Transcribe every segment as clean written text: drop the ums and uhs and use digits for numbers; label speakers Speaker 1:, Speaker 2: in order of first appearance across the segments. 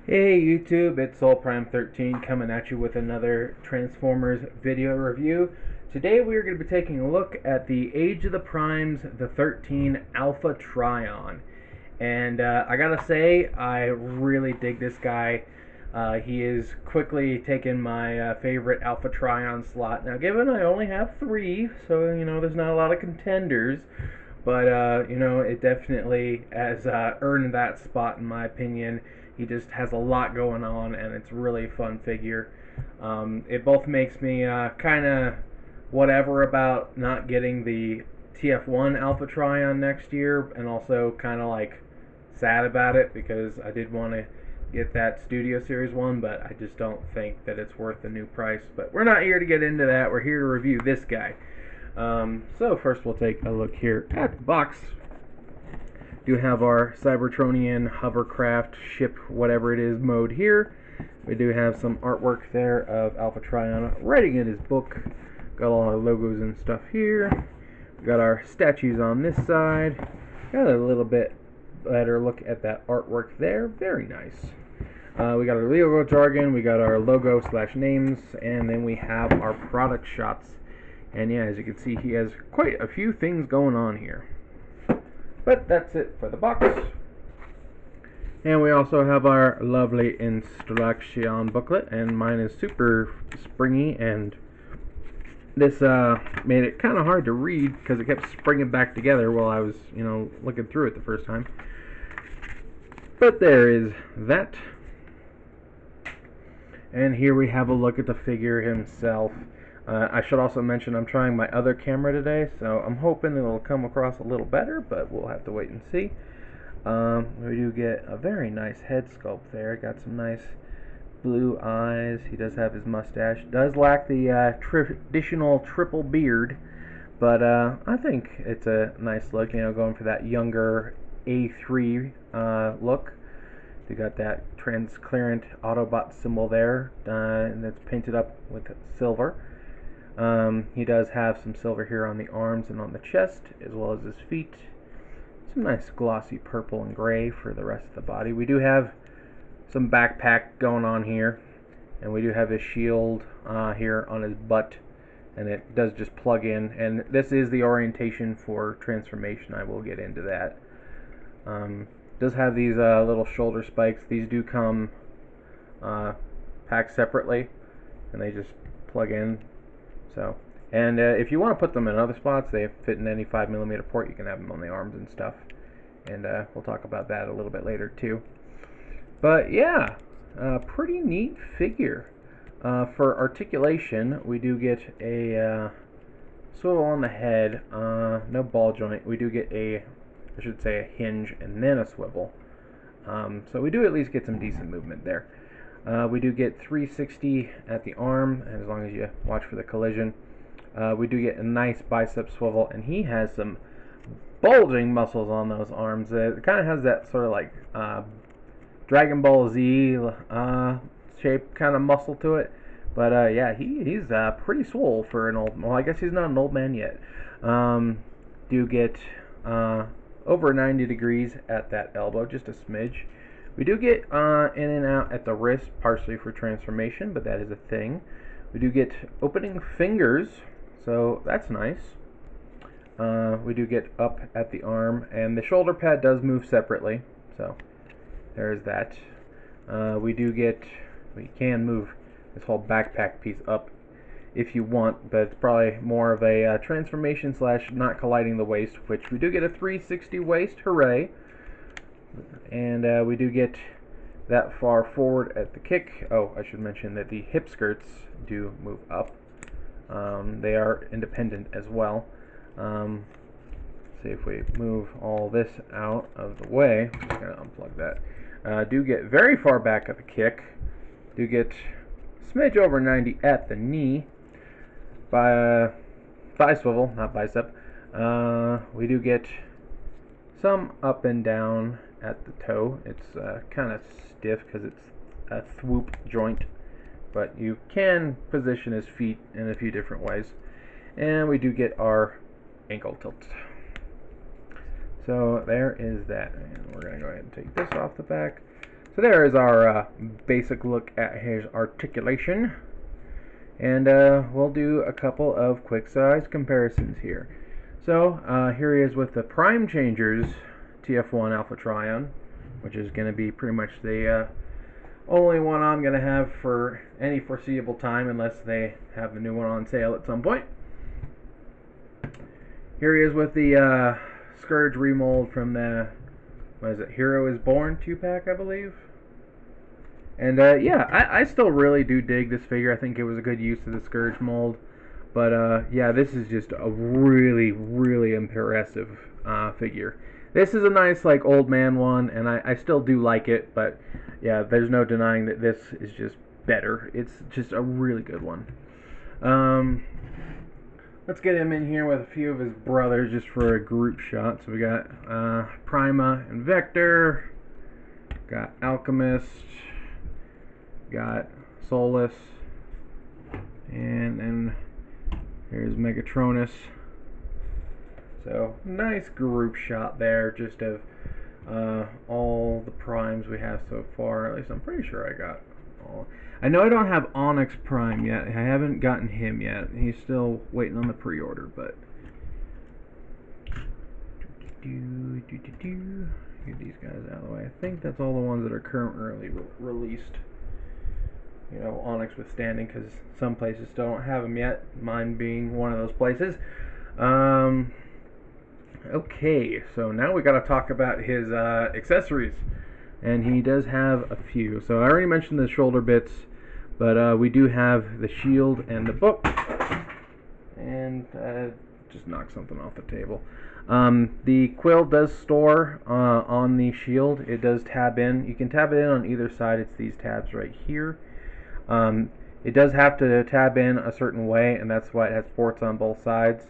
Speaker 1: Hey YouTube, it's SoulPrime13 coming at you with another Transformers video review. Today we are going to be taking a look at the Age of the Primes, the 13 Alpha Trion. And I gotta say, I really dig this guy. He is quickly taking my favorite Alpha Trion slot. Now given I only have 3, so there's not a lot of contenders. But it definitely has earned that spot in my opinion. He just has a lot going on, and it's really a fun figure. It both makes me kind of whatever about not getting the TF1 Alpha Trion next year, and also kind of like sad about it because I did want to get that Studio Series one, but I just don't think that it's worth the new price. But we're not here to get into that. We're here to review this guy. So first we'll take a look here at the box. Do have our Cybertronian hovercraft ship, whatever it is, mode here. We do have some artwork there of Alpha Trion writing in his book. Got all our logos and stuff here. We got our statues on this side. Got a little bit better look at that artwork there. Very nice. We got our logo jargon, we got our logo / names, and then we have our product shots. And yeah, as you can see, he has quite a few things going on here. But that's it for the box. And we also have our lovely instruction booklet, and mine is super springy, and this made it kind of hard to read because it kept springing back together while I was, looking through it the first time. But there is that. And here we have a look at the figure himself. I should also mention I'm trying my other camera today, so I'm hoping it'll come across a little better, but we'll have to wait and see. We do get a very nice head sculpt there. Got some nice blue eyes. He does have his mustache. Does lack the traditional triple beard, but I think it's a nice look, going for that younger A3 look. We got that transparent Autobot symbol there, and that's painted up with silver. He does have some silver here on the arms and on the chest, as well as his feet. Some nice glossy purple and gray for the rest of the body. We do have some backpack going on here, and we do have his shield here on his butt, and it does just plug in. And this is the orientation for transformation. I will get into that. Does have these little shoulder spikes. These do come packed separately, and they just plug in. So, and if you want to put them in other spots, they fit in any 5mm port. You can have them on the arms and stuff, and we'll talk about that a little bit later too. But yeah, pretty neat figure. For articulation, we do get a swivel on the head, no ball joint. We do get I should say a hinge and then a swivel. So we do at least get some decent movement there. We do get 360 at the arm, and as long as you watch for the collision. We do get a nice bicep swivel, and he has some bulging muscles on those arms. It kind of has that sort of like Dragon Ball Z shape kind of muscle to it. But yeah, he's pretty swole for an old. Well, I guess he's not an old man yet. Do get over 90 degrees at that elbow, just a smidge. We do get in and out at the wrist, partially for transformation, but that is a thing. We do get opening fingers, so that's nice. We do get up at the arm, and the shoulder pad does move separately, so there's that. We can move this whole backpack piece up if you want, but it's probably more of a transformation / not colliding the waist, which we do get a 360 waist, hooray. And we do get that far forward at the kick. Oh, I should mention that the hip skirts do move up. They are independent as well. See if we move all this out of the way. I'm just going to unplug that. Do get very far back at the kick. Do get smidge over 90 at the knee. By thigh swivel, not bicep. We do get some up and down at the toe. It's kind of stiff because it's a thwoop joint, but you can position his feet in a few different ways. And we do get our ankle tilt. So there is that. And we're going to go ahead and take this off the back. So there is our basic look at his articulation. And we'll do a couple of quick size comparisons here. So here he is with the prime changers TF1 Alpha Trion, which is going to be pretty much the only one I'm going to have for any foreseeable time unless they have the new one on sale at some point. Here he is with the Scourge remold from the, what is it, Hero is Born 2-pack, I believe. And yeah, I still really do dig this figure. I think it was a good use of the Scourge mold. But yeah, this is just a really, really impressive figure. This is a nice, like, old man one, and I still do like it, but yeah, there's no denying that this is just better. It's just a really good one. Let's get him in here with a few of his brothers just for a group shot. So we got Prima and Vector, got Alchemist, got Solus, and then here's Megatronus. So nice group shot there, just of all the primes we have so far. At least I'm pretty sure I got all. I know I don't have Onyx Prime yet. I haven't gotten him yet. He's still waiting on the pre-order, but get these guys out of the way. I think that's all the ones that are currently released. You know, Onyx withstanding, because some places still don't have them yet. Mine being one of those places. Okay, so now we got to talk about his accessories, and he does have a few. So I already mentioned the shoulder bits, but we do have the shield and the book, and just knock something off the table. The quill does store on the shield. It does tab in. You can tab it in on either side. It's these tabs right here. It does have to tab in a certain way, and that's why it has ports on both sides.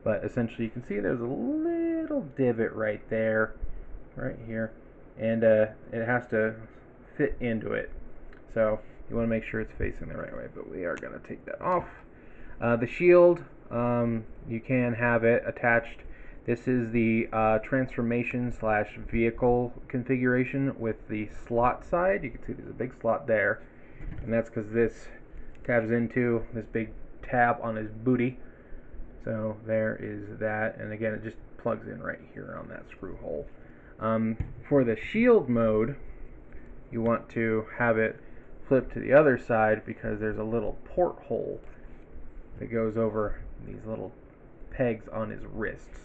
Speaker 1: But essentially, you can see there's a little divot right there, right here, and it has to fit into it. So you want to make sure it's facing the right way, but we are going to take that off. The shield, you can have it attached. This is the transformation / vehicle configuration with the slot side. You can see there's a big slot there, and that's because this tabs into this big tab on his booty. So there is that, and again, it just plugs in right here on that screw hole. For the shield mode, you want to have it flip to the other side because there's a little porthole that goes over these little pegs on his wrists.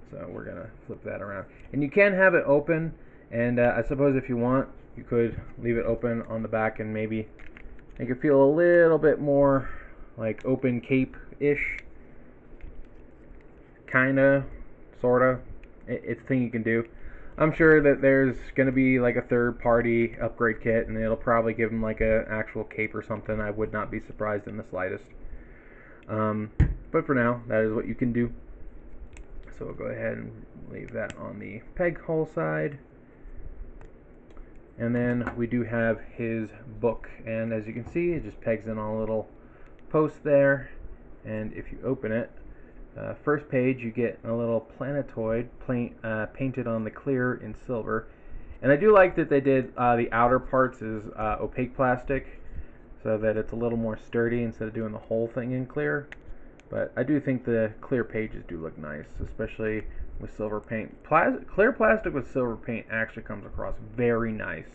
Speaker 1: So we're going to flip that around. And you can have it open, and I suppose if you want, you could leave it open on the back and maybe make it feel a little bit more like open cape-ish. Kinda, sorta. It's a thing you can do. I'm sure that there's gonna be like a third-party upgrade kit, and it'll probably give them like an actual cape or something. I would not be surprised in the slightest. But for now, that is what you can do. So we'll go ahead and leave that on the peg hole side. And then we do have his book, and as you can see, it just pegs in on a little post there. And if you open it, first page, you get a little planetoid painted on the clear in silver. And I do like that they did the outer parts is opaque plastic, so that it's a little more sturdy instead of doing the whole thing in clear. But I do think the clear pages do look nice, especially with silver paint. Clear plastic with silver paint actually comes across very nice.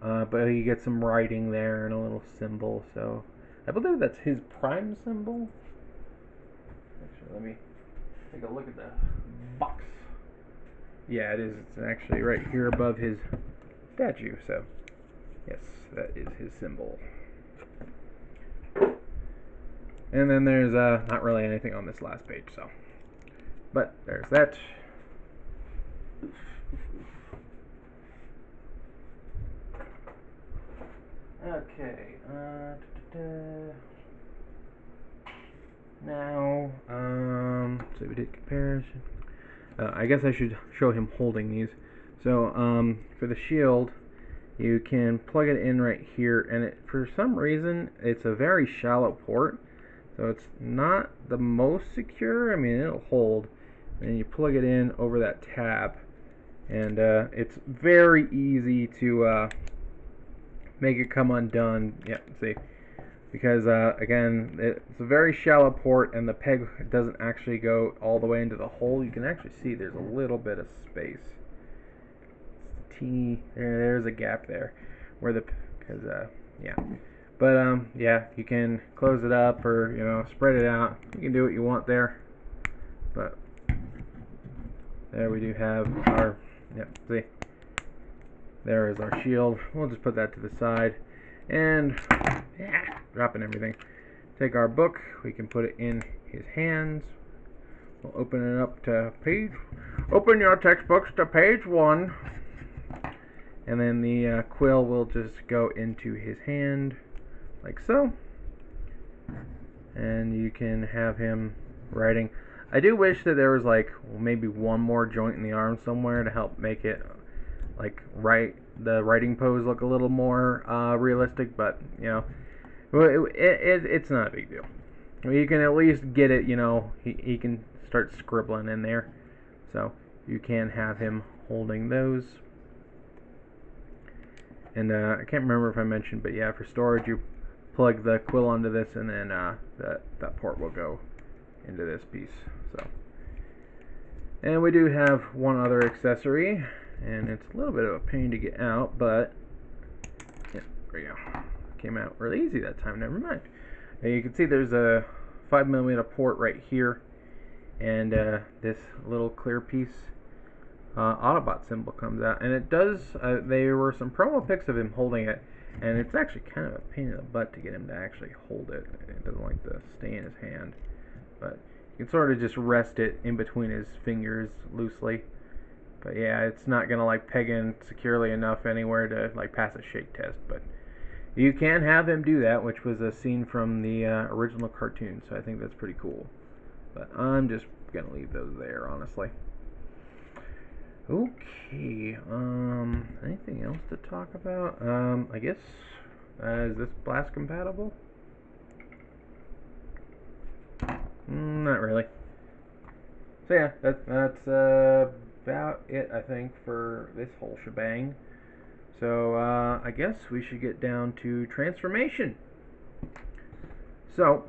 Speaker 1: But you get some writing there and a little symbol. So I believe that's his prime symbol. Actually, let me take a look at the box. Yeah, it is. It's actually right here above his statue. So yes, that is his symbol. And then there's not really anything on this last page, so. But there's that. Okay. Now, so we did comparison. I guess I should show him holding these. So, for the shield, you can plug it in right here, and for some reason, it's a very shallow port. So it's not the most secure. I mean, it'll hold. And you plug it in over that tab, and it's very easy to make it come undone. Yeah, see, because again, it's a very shallow port, and the peg doesn't actually go all the way into the hole. You can actually see there's a little bit of space. It's teeny. There's a gap there, where the because yeah. But yeah, you can close it up or spread it out. You can do what you want there. But there we do have our see. There is our shield. We'll just put that to the side and dropping everything. Take our book. We can put it in his hands. We'll open it up to page. Open your textbooks to page 1. And then the quill will just go into his hand, like so. And you can have him writing. I do wish that there was maybe one more joint in the arm somewhere to help make it the writing pose look a little more realistic, but it's not a big deal. You can at least get it, he can start scribbling in there. So you can have him holding those. And I can't remember if I mentioned, but yeah, for storage you plug the quill onto this, and then that port will go into this piece. So, and we do have one other accessory, and it's a little bit of a pain to get out, but yeah, there we go. Came out really easy that time. Never mind. And you can see there's a 5mm port right here, and this little clear piece. Autobot symbol comes out, and it does. There were some promo pics of him holding it, and it's actually kind of a pain in the butt to get him to actually hold it. It doesn't like to stay in his hand, but you can sort of just rest it in between his fingers loosely. But yeah, it's not gonna peg in securely enough anywhere to pass a shake test. But you can have him do that, which was a scene from the original cartoon, so I think that's pretty cool. But I'm just gonna leave those there, honestly. Okay, anything else to talk about? I guess, is this blast compatible? Not really. So yeah, that's about it, I think, for this whole shebang. So, I guess we should get down to transformation. So,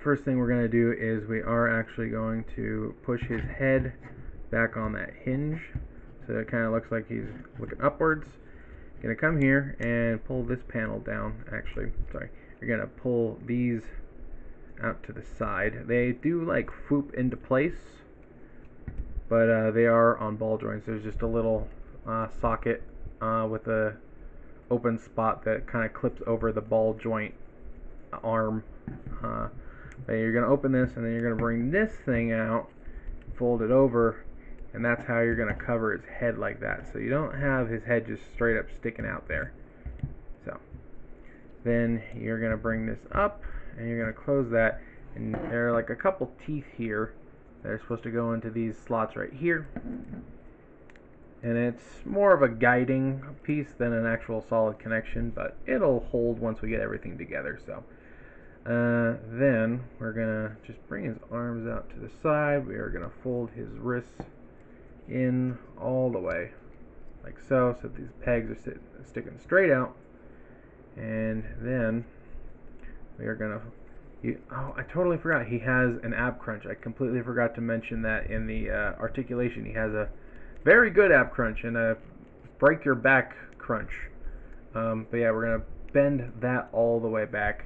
Speaker 1: first thing we're going to do is we are actually going to push his head back on that hinge, so it kind of looks like he's looking upwards. You're going to come here and pull this panel down. Actually, sorry, you're going to pull these out to the side. They do swoop into place, but they are on ball joints. There's just a little socket with a open spot that kind of clips over the ball joint arm. But you're going to open this, and then you're going to bring this thing out, fold it over, and that's how you're going to cover his head like that. So you don't have his head just straight up sticking out there. So then you're going to bring this up, and you're going to close that. And there are a couple teeth here that are supposed to go into these slots right here. And it's more of a guiding piece than an actual solid connection, but it'll hold once we get everything together. So then we're going to just bring his arms out to the side. We are going to fold his wrists in all the way, like so these pegs are sticking straight out. And then we are going to, oh, I totally forgot, he has an ab crunch. I completely forgot to mention that in the articulation. He has a very good ab crunch and a break your back crunch. But yeah, we're going to bend that all the way back,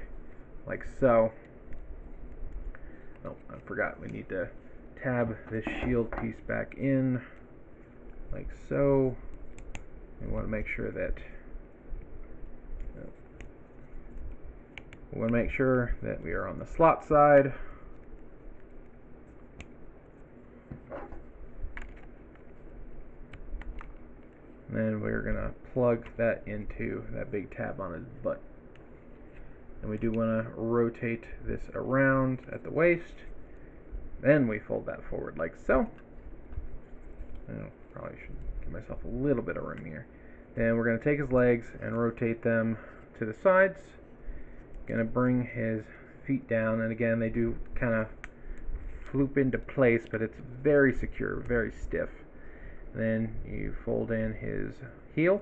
Speaker 1: like so. Oh, I forgot, we need to tab this shield piece back in, like so. We want to make sure that we are on the slot side. And then we're going to plug that into that big tab on his butt. And we do want to rotate this around at the waist. Then we fold that forward like so. Oh, probably should give myself a little bit of room here. Then we're going to take his legs and rotate them to the sides. Going to bring his feet down, and again they do kind of floop into place, but it's very secure, very stiff. Then you fold in his heel,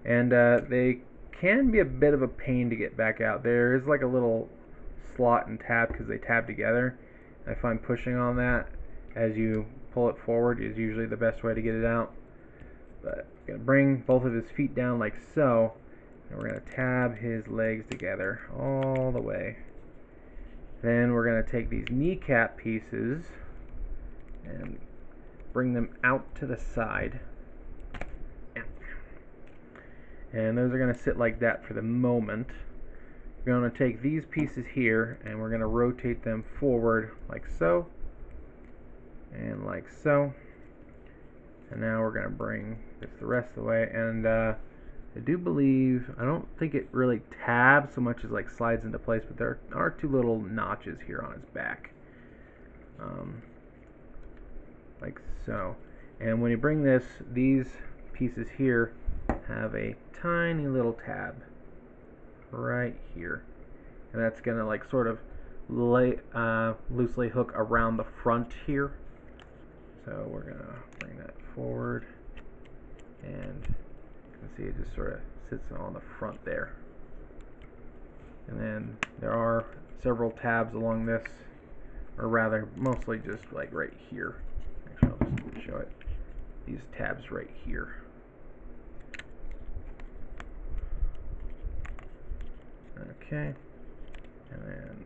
Speaker 1: and they can be a bit of a pain to get back out. There is like a little slot and tab because they tab together. I find pushing on that as you pull it forward is usually the best way to get it out. But we're going to bring both of his feet down like so, and we're going to tab his legs together all the way. Then we're going to take these kneecap pieces and bring them out to the side. And those are going to sit like that for the moment. We're going to take these pieces here and we're going to rotate them forward like so and like so. And now we're going to bring this the rest of the way. And I do believe, I don't think it really tabs so much as like slides into place, but there are two little notches here on his back. Like so. And when you bring this, these pieces here have a tiny little tab right here, and that's gonna like sort of loosely hook around the front here. So we're gonna bring that forward, and you can see it just sort of sits on the front there. And then there are several tabs along this, or rather mostly just like right here. Actually, I'll just show it. These tabs right here. Okay, and then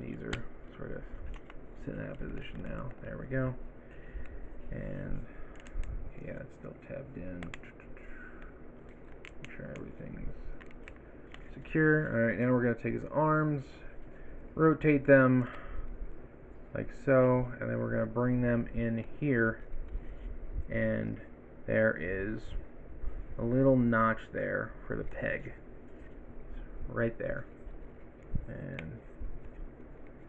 Speaker 1: these are sort of sitting in that position now. There we go. And yeah, it's still tabbed in. Make sure everything's secure. Alright, now we're going to take his arms, rotate them like so, and then we're going to bring them in here, and there is a little notch there for the peg. Right there, and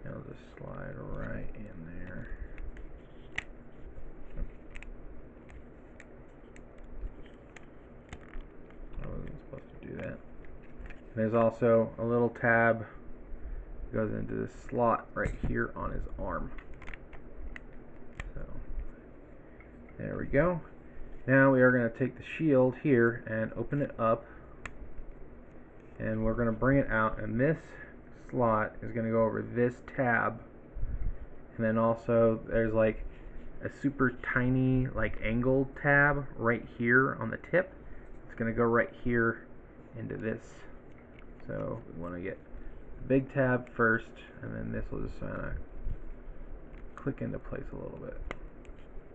Speaker 1: I'll just slide right in there. I wasn't supposed to do that. There's also a little tab that goes into this slot right here on his arm. So there we go. Now we are going to take the shield here and open it up, and we're going to bring it out, and this slot is going to go over this tab, and then also there's like a super tiny like angled tab right here on the tip. It's going to go right here into this. So we want to get the big tab first, and then this will just kind of click into place a little bit.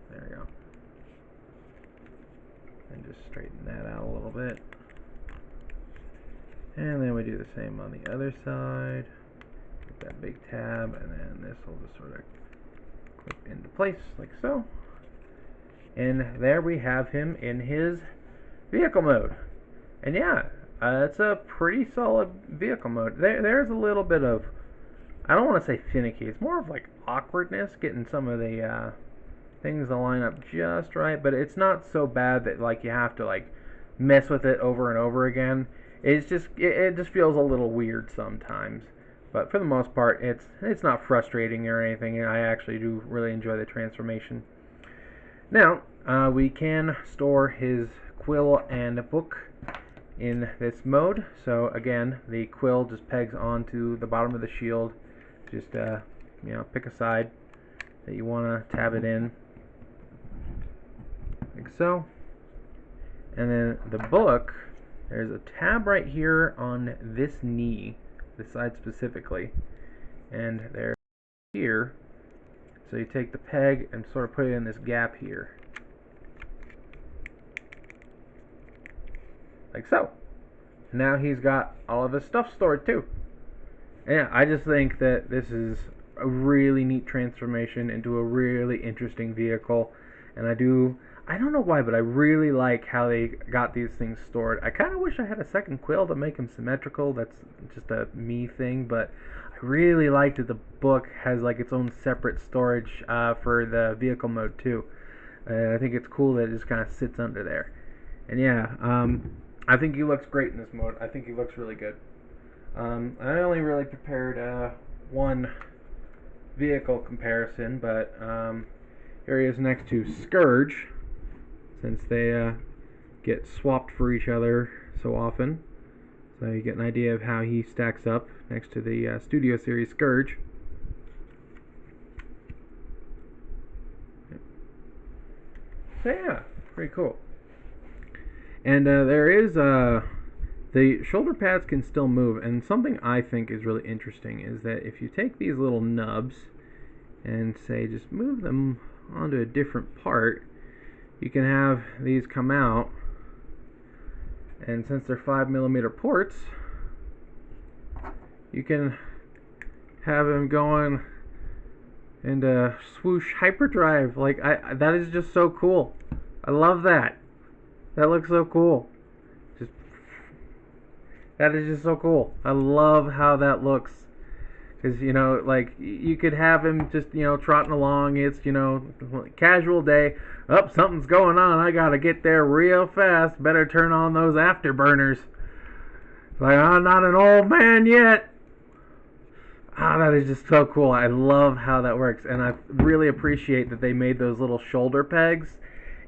Speaker 1: There we go. And just straighten that out a little bit. And then we do the same on the other side. Get that big tab, and then this will just sort of clip into place like so. And there we have him in his vehicle mode. And yeah, it's a pretty solid vehicle mode. There's a little bit of, I don't want to say finicky, it's more of like awkwardness getting some of the things to line up just right, but it's not so bad that like you have to like mess with it over and over again. It's just it just feels a little weird sometimes, but for the most part, it's not frustrating or anything. I actually do really enjoy the transformation. Now we can store his quill and book in this mode. So again, the quill just pegs onto the bottom of the shield. Just pick a side that you want to tab it in, like so. And then the book, there's a tab right here on this knee, this side specifically, and there's here. So you take the peg and sort of put it in this gap here, like so. Now he's got all of his stuff stored too. And yeah, I just think that this is a really neat transformation into a really interesting vehicle, and I don't know why, but I really like how they got these things stored. I kind of wish I had a second quill to make them symmetrical. That's just a me thing, but I really like that the book has like its own separate storage for the vehicle mode too. I think it's cool that it just kind of sits under there. And yeah, I think he looks great in this mode. I think he looks really good. I only really prepared one vehicle comparison, but here he is next to Scourge, since they get swapped for each other so often. So you get an idea of how he stacks up next to the Studio Series Scourge. So yeah, pretty cool. And there is the shoulder pads can still move, and something I think is really interesting is that if you take these little nubs and say just move them onto a different part, you can have these come out, and since they're 5mm ports, you can have them going into swoosh hyperdrive. Like, that is just so cool. I love that. That looks so cool. That is just so cool. I love how that looks. Because, you know, like, you could have him just, you know, trotting along. It's, you know, casual day. Oh, something's going on. I gotta get there real fast. Better turn on those afterburners. It's like, I'm not an old man yet. That is just so cool. I love how that works. And I really appreciate that they made those little shoulder pegs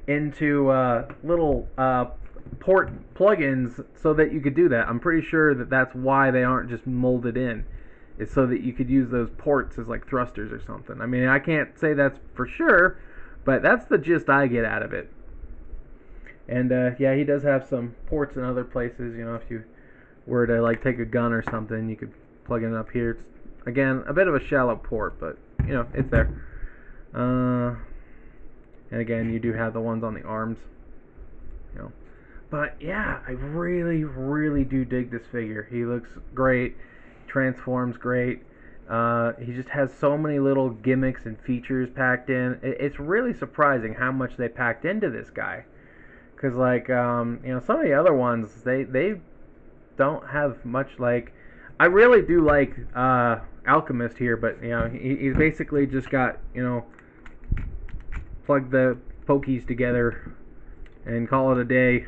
Speaker 1: into little port plugins so that you could do that. I'm pretty sure that that's why they aren't just molded in. It's so that you could use those ports as like thrusters or something. I mean, I can't say that's for sure, but that's the gist I get out of it. And yeah, he does have some ports in other places. You know, if you were to like take a gun or something, you could plug it up here. It's, again, a bit of a shallow port, but you know, it's there. And again, you do have the ones on the arms. You know, but yeah, I really, really do dig this figure. He looks great. Transforms great. He just has so many little gimmicks and features packed in. It's really surprising how much they packed into this guy. Because like you know, some of the other ones they don't have much. Like, I really do like Alchemist here, but you know, he's basically just got, you know, plug the pokies together and call it a day.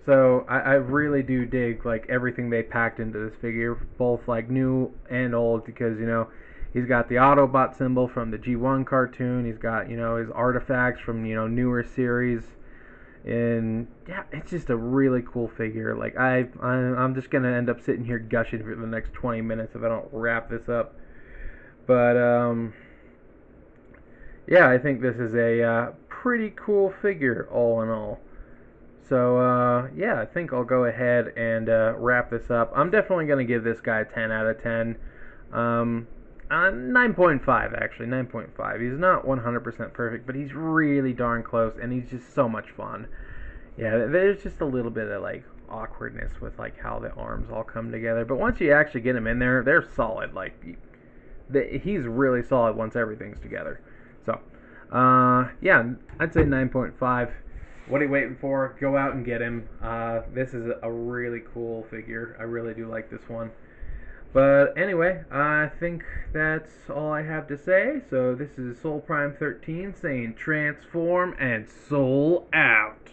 Speaker 1: So I really do dig like everything they packed into this figure, both like new and old, because you know, he's got the Autobot symbol from the G1 cartoon. He's got, you know, his artifacts from, you know, newer series, and yeah, it's just a really cool figure. Like I'm just gonna end up sitting here gushing for the next 20 minutes if I don't wrap this up. But yeah, I think this is a pretty cool figure all in all. So, yeah, I think I'll go ahead and wrap this up. I'm definitely going to give this guy a 10 out of 10. 9.5, actually, 9.5. He's not 100% perfect, but he's really darn close, and he's just so much fun. Yeah, there's just a little bit of, like, awkwardness with, like, how the arms all come together. But once you actually get him in there, they're solid. Like, he's really solid once everything's together. So, yeah, I'd say 9.5. What are you waiting for? Go out and get him. This is a really cool figure. I really do like this one. But anyway, I think that's all I have to say. So this is Soul Prime 13 saying transform and soul out.